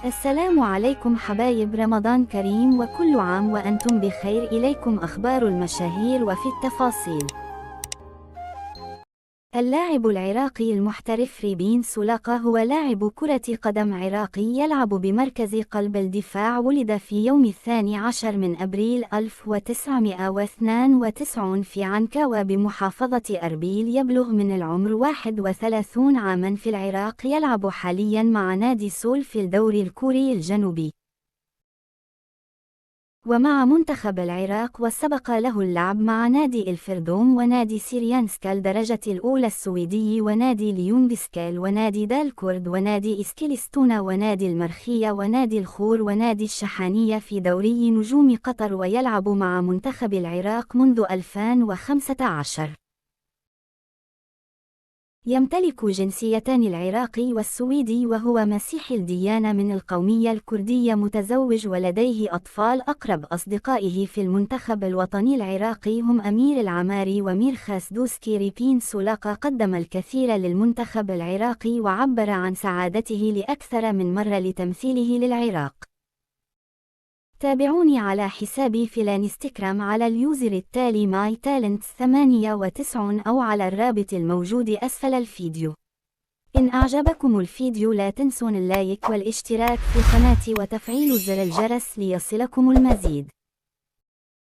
السلام عليكم حبايب، رمضان كريم وكل عام وأنتم بخير. إليكم أخبار المشاهير وفي التفاصيل. اللاعب العراقي المحترف ريبين سولاقة هو لاعب كرة قدم عراقي يلعب بمركز قلب الدفاع. ولد في يوم 12 من أبريل 1992 في عنكاوى بمحافظة أربيل. يبلغ من العمر 31 عاما في العراق. يلعب حاليا مع نادي سول في الدوري الكوري الجنوبي ومع منتخب العراق، وسبق له اللعب مع نادي الفردوم ونادي سيريانسكا الدرجة الأولى السويدي ونادي ليون بسكيل ونادي دالكورد ونادي إسكيلستونا ونادي المرخية ونادي الخور ونادي الشحانية في دوري نجوم قطر. ويلعب مع منتخب العراق منذ 2015. يمتلك جنسيتان العراقي والسويدي، وهو مسيحي الديانة من القومية الكردية، متزوج ولديه أطفال. أقرب أصدقائه في المنتخب الوطني العراقي هم أمير العماري وميرخاس دوسكي. ريبين سولاقة قدم الكثير للمنتخب العراقي وعبر عن سعادته لأكثر من مرة لتمثيله للعراق. تابعوني على حسابي في الانستغرام على اليوزر التالي mytalents98 أو على الرابط الموجود أسفل الفيديو. إن أعجبكم الفيديو لا تنسون اللايك والاشتراك في القناة وتفعيل زر الجرس ليصلكم المزيد.